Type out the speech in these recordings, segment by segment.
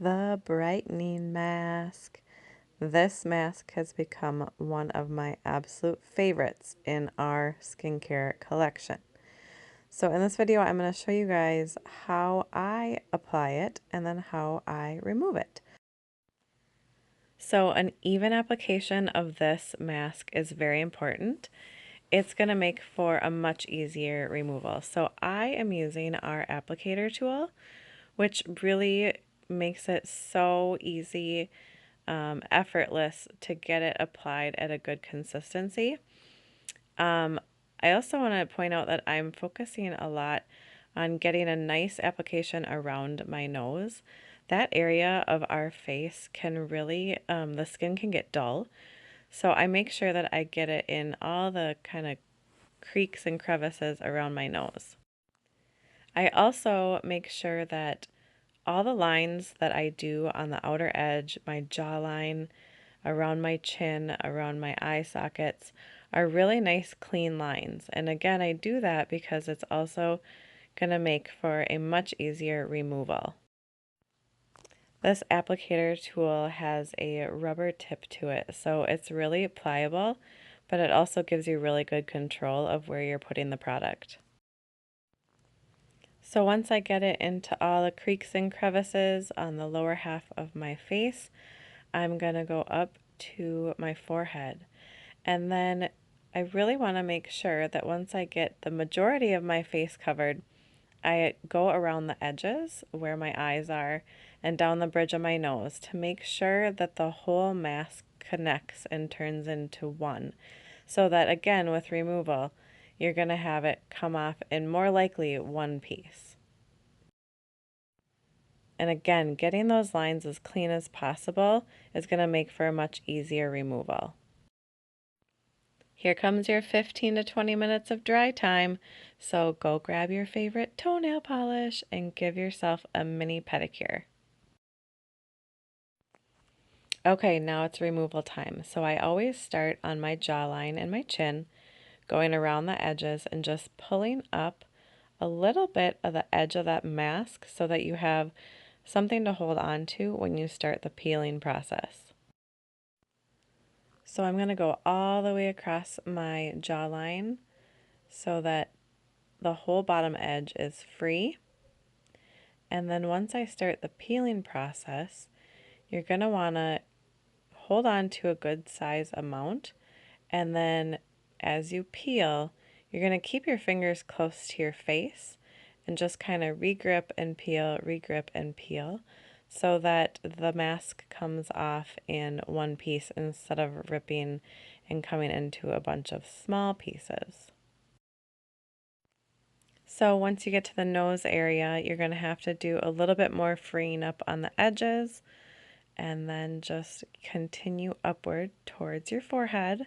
The Brightening Mask. This mask has become one of my absolute favorites in our skincare collection. So in this video, I'm going to show you guys how I apply it and then how I remove it. So an even application of this mask is very important. It's going to make for a much easier removal. So I am using our applicator tool, which really makes it so easy, effortless to get it applied at a good consistency. I also want to point out that I'm focusing a lot on getting a nice application around my nose. That area of our face can really, the skin can get dull. So I make sure that I get it in all the kind of creaks and crevices around my nose. I also make sure that all the lines that I do on the outer edge, my jawline, around my chin, around my eye sockets, are really nice clean lines. And again, I do that because it's also going to make for a much easier removal. This applicator tool has a rubber tip to it, so it's really pliable, but it also gives you really good control of where you're putting the product. So once I get it into all the creaks and crevices on the lower half of my face, I'm going to go up to my forehead. And then I really want to make sure that once I get the majority of my face covered, I go around the edges where my eyes are and down the bridge of my nose to make sure that the whole mask connects and turns into one. So that again, with removal, you're going to have it come off in more likely one piece. And again, getting those lines as clean as possible is going to make for a much easier removal. Here comes your 15 to 20 minutes of dry time, so go grab your favorite toenail polish and give yourself a mini pedicure. Okay, now it's removal time. So I always start on my jawline and my chin, going around the edges and just pulling up a little bit of the edge of that mask so that you have something to hold on to when you start the peeling process. So I'm going to go all the way across my jawline so that the whole bottom edge is free. And then once I start the peeling process, you're going to want to hold on to a good size amount. And then as you peel, you're going to keep your fingers close to your face and just kind of regrip and peel so that the mask comes off in one piece instead of ripping and coming into a bunch of small pieces. So once you get to the nose area, you're going to have to do a little bit more freeing up on the edges and then just continue upward towards your forehead.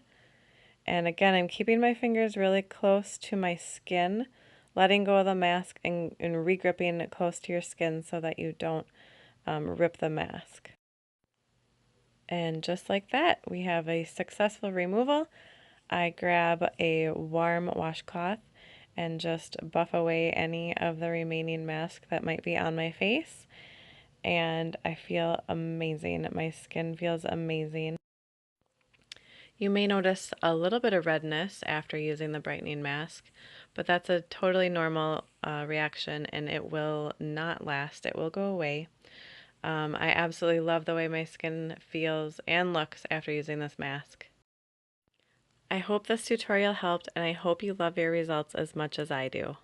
And again, I'm keeping my fingers really close to my skin, letting go of the mask and re-gripping it close to your skin so that you don't rip the mask. And just like that, we have a successful removal. I grab a warm washcloth and just buff away any of the remaining mask that might be on my face. And I feel amazing. My skin feels amazing. You may notice a little bit of redness after using the brightening mask, but that's a totally normal reaction and it will not last. It will go away. I absolutely love the way my skin feels and looks after using this mask. I hope this tutorial helped and I hope you love your results as much as I do.